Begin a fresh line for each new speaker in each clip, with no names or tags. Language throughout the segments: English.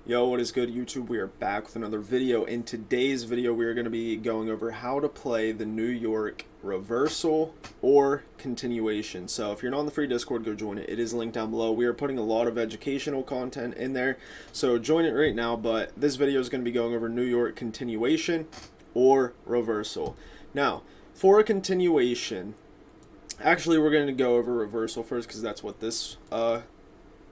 Yo, what is good, YouTube? We are back with another video. In today's video, we are going to be going over how to play the New York reversal or continuation. So if you're not on the free Discord, go join it. It is linked down below. We are putting a lot of educational content in there, so join it right now. But this video is going to be going over New York continuation or reversal. Now, for a continuation, actually we're going to go over reversal first because that's what this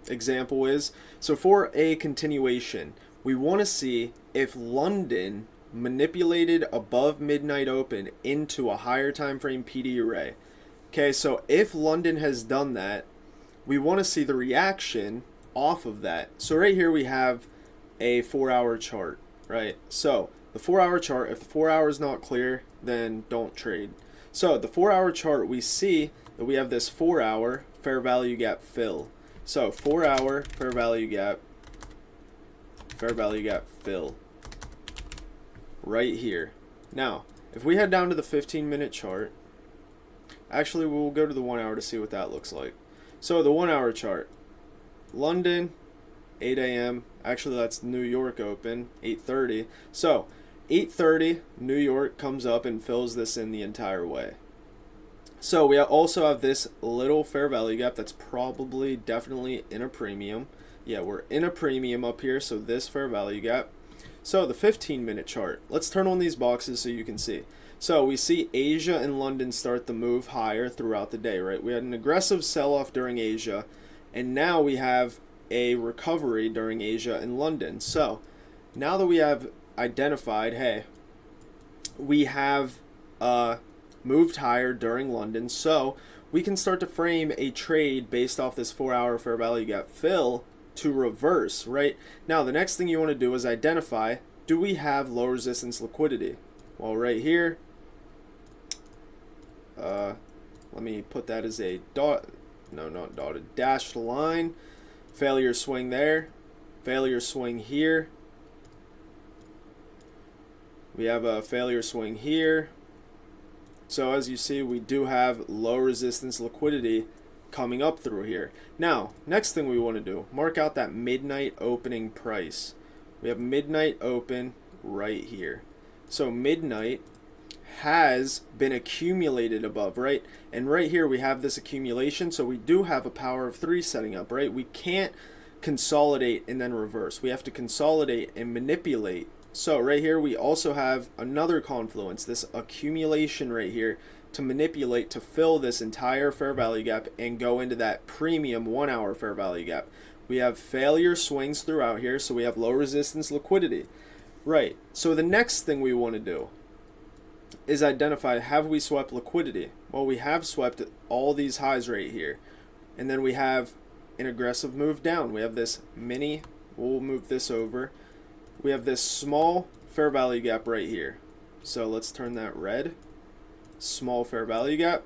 example is. So for a continuation, we want to see if London manipulated above midnight open into a higher time frame PD array. Okay, so if London has done that, we want to see the reaction off of that. So right here we have a 4-hour chart, right? So the 4-hour chart, if the 4 hour is not clear, then don't trade. So the 4-hour chart, we see that we have this 4-hour fair value gap fill. So 4-hour fair value gap fill right here. Now, if we head down to the 15-minute chart, actually we'll go to the 1 hour to see what that looks like. So the 1 hour chart, London, 8 a.m. Actually, that's New York open, 8:30. So 8:30, New York comes up and fills this in the entire way. So we also have this little fair value gap that's probably definitely in a premium. Yeah, we're in a premium up here, so this fair value gap. So the 15-minute chart, let's turn on these boxes so you can see. So we see Asia and London start the move higher throughout the day, right? We had an aggressive sell-off during Asia, and now we have a recovery during Asia and London. So now that we have identified, hey, we have moved higher during London, so we can start to frame a trade based off this 4-hour fair value gap fill to reverse, right? Now the next thing you want to do is identify, do we have low resistance liquidity? Well, right here, let me put that as a not dotted, dashed line. Failure swing there, failure swing here. We have a failure swing here. So as you see, we do have low resistance liquidity coming up through here. Now, next thing we want to do, mark out that midnight opening price. We have midnight open right here. So midnight has been accumulated above, right? And right here we have this accumulation, so we do have a power of 3 setting up, right? We can't consolidate and then reverse. We have to consolidate and manipulate. So right here we also have another confluence, this accumulation right here, to manipulate to fill this entire fair value gap and go into that premium 1 hour fair value gap. We have failure swings throughout here, so we have low resistance liquidity. Right, so the next thing we want to do is identify, have we swept liquidity? Well, we have swept all these highs right here. And then we have an aggressive move down. We have this mini, we'll move this over. We have this small fair value gap right here. So let's turn that red. Small fair value gap.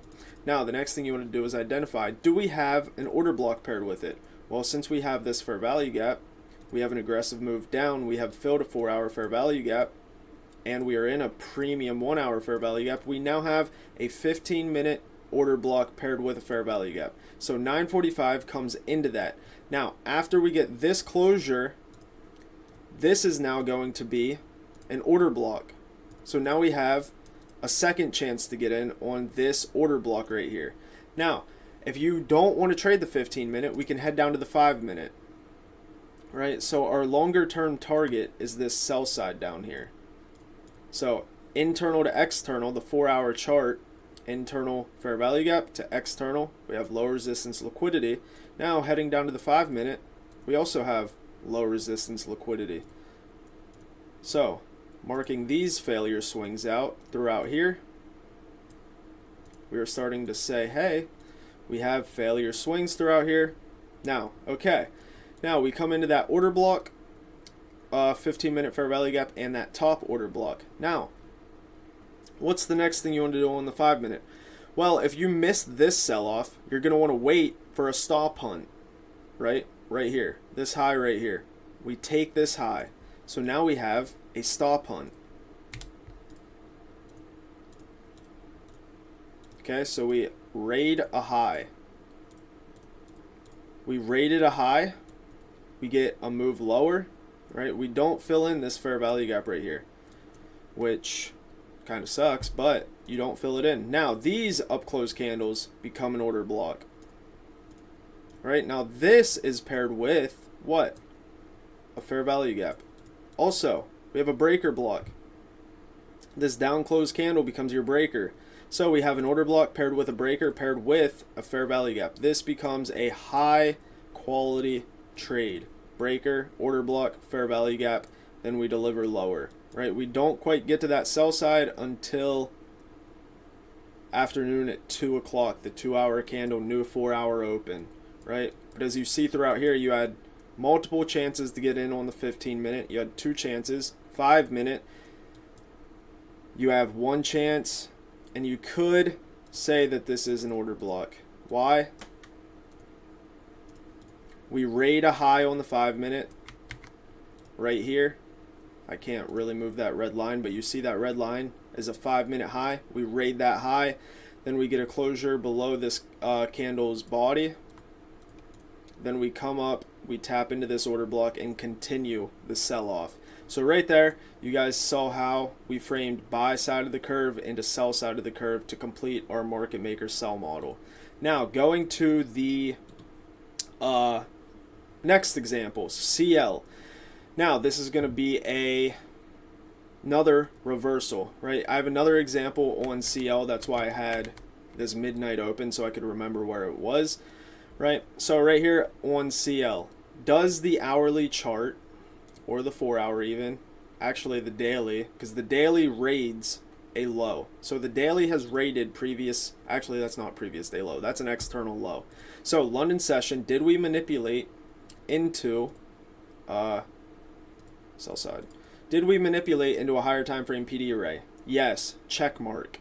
Now the next thing you want to do is identify, do we have an order block paired with it? Well, since we have this fair value gap, we have an aggressive move down, we have filled a 4-hour fair value gap, and we are in a premium 1 hour fair value gap. We now have a 15-minute order block paired with a fair value gap. So 945 comes into that. Now, after we get this closure, this is now going to be an order block. So now we have a second chance to get in on this order block right here. Now, if you don't want to trade the 15-minute, we can head down to the 5-minute. Right? So our longer term target is this sell side down here. So internal to external, the 4-hour chart, internal fair value gap to external, we have low resistance liquidity. Now heading down to the 5-minute, we also have low resistance liquidity. So marking these failure swings out throughout here, we are starting to say, hey, we have failure swings throughout here. Now, okay, now we come into that order block, 15-minute fair value gap, and that top order block. Now, what's the next thing you want to do on the 5-minute? Well, if you miss this sell-off, you're going to want to wait for a stop hunt, right? Right here, this high right here. We take this high. So now we have a stop hunt. Okay, so we raid a high. We raided a high. We get a move lower. right? We don't fill in this fair value gap right here, which kind of sucks, but you don't fill it in. Now these up close candles become an order block, right? Now this is paired with what? A fair value gap. Also, we have a breaker block. This down close candle becomes your breaker. So we have an order block paired with a breaker paired with a fair value gap. This becomes a high quality trade. Breaker, order block, fair value gap, then we deliver lower, right? We don't quite get to that sell side until afternoon at 2 o'clock, the 2-hour candle, new 4-hour open, right? But as you see throughout here, you had multiple chances to get in on the 15-minute. You had 2 chances. 5-minute, you have 1 chance, and you could say that this is an order block. Why? We raid a high on the 5-minute right here. I can't really move that red line, but you see that red line is a 5-minute high. We raid that high, then we get a closure below this candle's body. Then we come up, we tap into this order block and continue the sell-off. So right there, you guys saw how we framed buy side of the curve into sell side of the curve to complete our market maker sell model. Now, going to the next example, CL. Now, this is going to be another reversal, right? I have another example on CL. That's why I had this midnight open so I could remember where it was, right? So right here on CL, does the hourly chart, or the 4-hour even, actually the daily, because the daily raids a low. So the daily has raided previous, actually that's not previous day low, that's an external low. So London session, did we manipulate into sell side? Did we manipulate into a higher time frame PD array? Yes, check mark.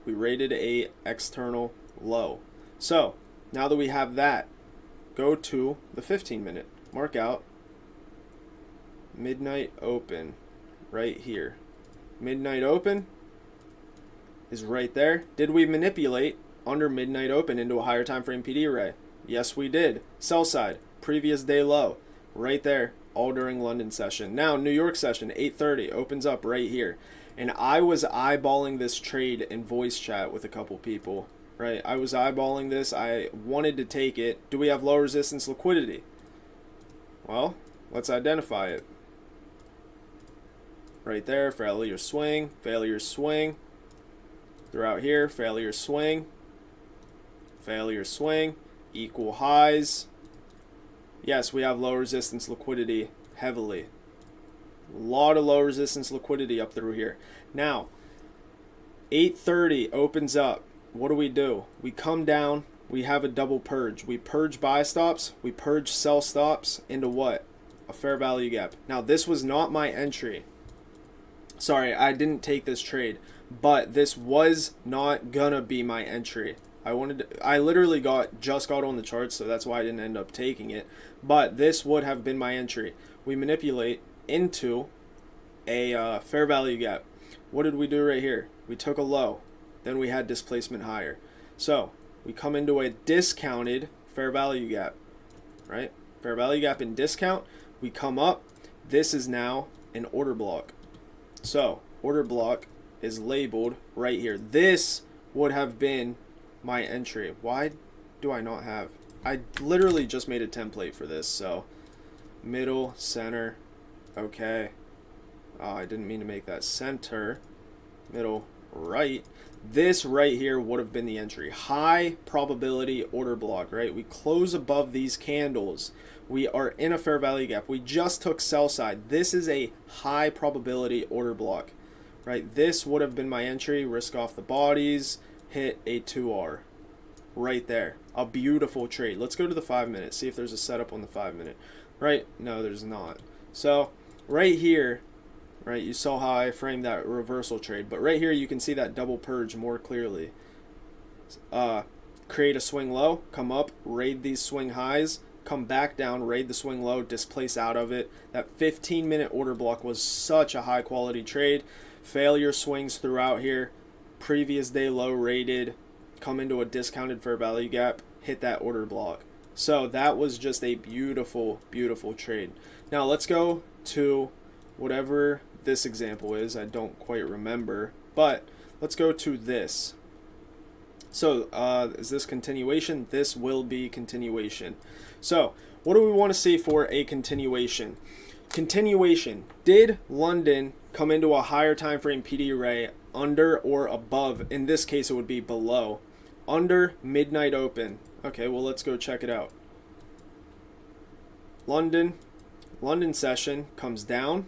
We rated a external low. So now that we have that, go to the 15-minute, mark out midnight open right here. Midnight open is right there. Did we manipulate under midnight open into a higher time frame PD array? Yes, we did. Sell side, previous day low, right there, all during London session. Now New York session, 8:30, opens up right here. And I was eyeballing this trade in voice chat with a couple people, right? I was eyeballing this. I wanted to take it. Do we have low resistance liquidity? Well, let's identify it. Right there, failure swing, throughout here, failure swing, equal highs. Yes, we have low resistance liquidity heavily. A lot of low resistance liquidity up through here. Now, 8:30 opens up. What do? We come down, we have a double purge. We purge buy stops, we purge sell stops into what? A fair value gap. Now, this was not my entry. Sorry, I didn't take this trade, but this was not gonna be my entry. I literally just got on the charts, so that's why I didn't end up taking it. But this would have been my entry. We manipulate into a fair value gap. What did we do right here? We took a low, then we had displacement higher. So we come into a discounted fair value gap, right? Fair value gap in discount. We come up. This is now an order block. So order block is labeled right here. This would have been my entry. Why do I not have? I literally just made a template for this. So middle, center, okay. Oh, I didn't mean to make that center. Middle, right. This right here would have been the entry. High probability order block, right? We close above these candles. We are in a fair value gap. We just took sell side. This is a high probability order block, right? This would have been my entry. Risk off the bodies, hit a 2R right there. A beautiful trade. Let's go to the 5-minute, see if there's a setup on the 5-minute. Right? No, there's not. So right here, right, you saw how I framed that reversal trade, but right here you can see that double purge more clearly. Create a swing low, come up, raid these swing highs, come back down, raid the swing low, displace out of it. That 15-minute order block was such a high quality trade. Failure swings throughout here. Previous day low rated, come into a discounted fair value gap, hit that order block. So that was just a beautiful, beautiful trade. Now let's go to whatever this example is. I don't quite remember, but let's go to this. So is this continuation? This will be continuation. So what do we want to see for a continuation? Continuation. Did London come into a higher time frame PD array under or above? In this case, it would be below. Under midnight open. Okay, well, let's go check it out. London session comes down.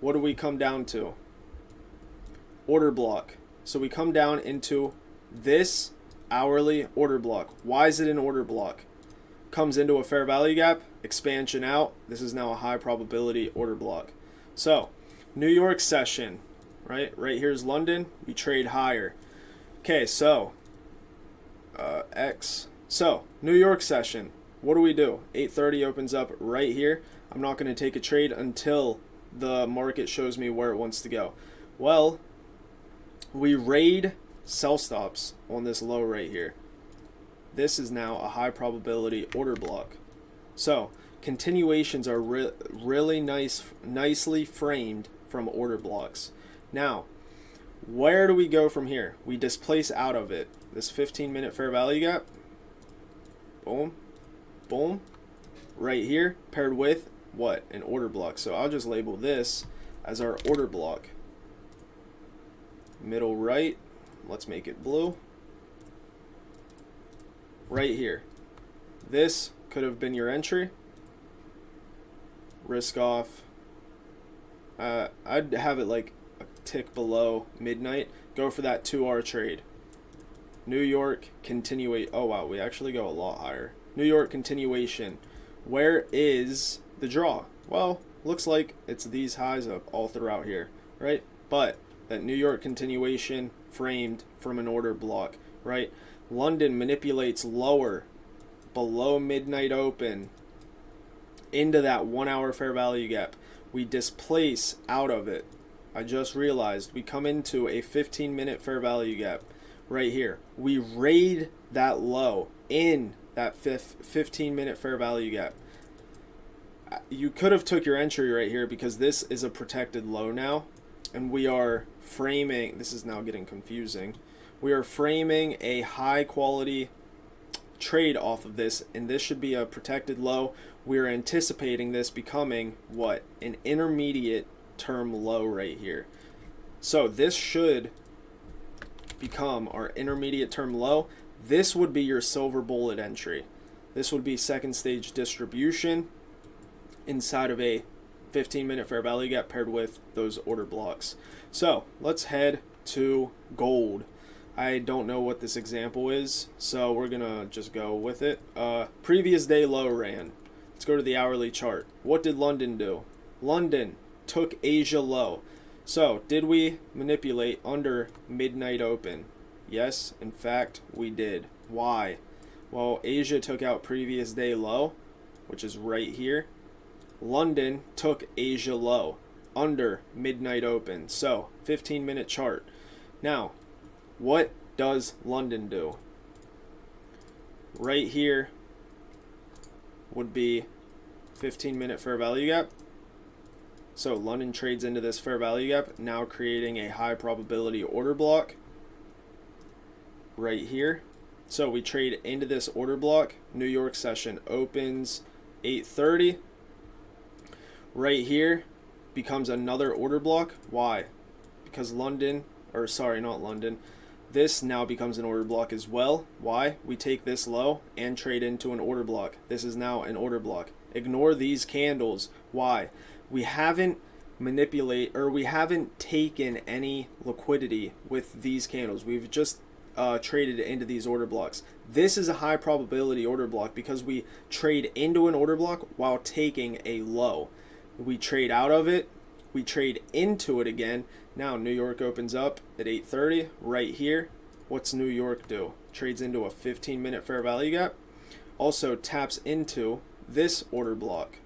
What do we come down to? Order block. So we come down into this hourly order block. Why is it an order block? Comes into a fair value gap, expansion out. This is now a high probability order block. So New York session, right here's London. We trade higher. Okay, so X. So New York session, what do? 8:30 opens up right here. I'm not going to take a trade until the market shows me where it wants to go. Well, we raid sell stops on this low right here. This is now a high probability order block. So continuations are really nicely framed from order blocks. Now, where do we go from here? We displace out of it. This 15-minute fair value gap. Boom. Boom. Right here, paired with what? An order block. So I'll just label this as our order block. Middle right. Let's make it blue. Right here. This could have been your entry. Risk off. I'd have it like a tick below midnight. Go for that 2R trade. New York continuate. Oh wow, we actually go a lot higher. New York continuation. Where is the draw? Well, looks like it's these highs up all throughout here, right? But that New York continuation framed from an order block, right? London manipulates lower, below midnight open, into that 1 hour fair value gap. We displace out of it. I just realized we come into a 15-minute fair value gap right here. We raid that low in that 15-minute fair value gap. You could have took your entry right here because this is a protected low now, and we are framing, this is now getting confusing, we are framing a high quality trade off of this, and this should be a protected low. We're anticipating this becoming what? An intermediate term low right here. So this should become our intermediate term low. This would be your silver bullet entry. This would be second stage distribution inside of a 15-minute fair value gap paired with those order blocks. So let's head to gold. I don't know what this example is, so we're gonna just go with it. Previous day low ran. Let's go to the hourly chart. What did London do? London took Asia low. So did we manipulate under midnight open? Yes, in fact we did. Why? Well, Asia took out previous day low, which is right here. London took Asia low under midnight open. So 15-minute chart. Now, what does London do? Right here would be 15-minute fair value gap. So London trades into this fair value gap, now creating a high probability order block right here. So we trade into this order block. New York session opens 8:30. Right here becomes another order block. Why? Because London, or sorry, not London, this now becomes an order block as well. Why? We take this low and trade into an order block. This is now an order block. Ignore these candles. Why? We haven't we haven't taken any liquidity with these candles. We've just traded into these order blocks. This is a high probability order block because we trade into an order block while taking a low. We trade out of it, we trade into it again. Now New York opens up at 8:30 right here. What's New York do? Trades into a 15-minute fair value gap. Also taps into this order block.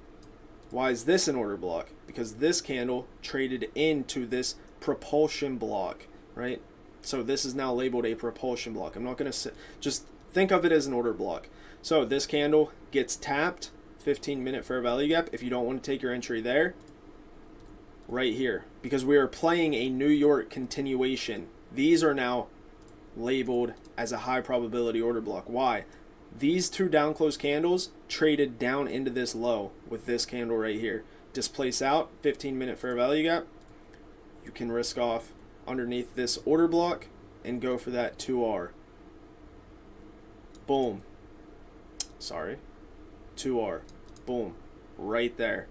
Why is this an order block? Because this candle traded into this propulsion block, right? So this is now labeled a propulsion block. I'm not going to just think of it as an order block. So this candle gets tapped, 15-minute fair value gap, if you don't want to take your entry there, right here, because we are playing a New York continuation. These are now labeled as a high probability order block. Why? These two down close candles traded down into this low with this candle right here. Displace out, 15-minute fair value gap. You can risk off underneath this order block and go for that 2R. Boom. Sorry. 2R. Boom. Right there.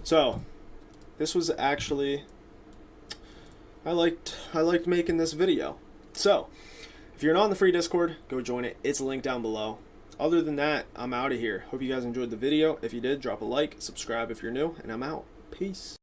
So, this was actually, I liked making this video. So, if you're not in the free Discord, go join it. It's linked down below. Other than that, I'm out of here. Hope you guys enjoyed the video. If you did, drop a like, subscribe if you're new, and I'm out. Peace.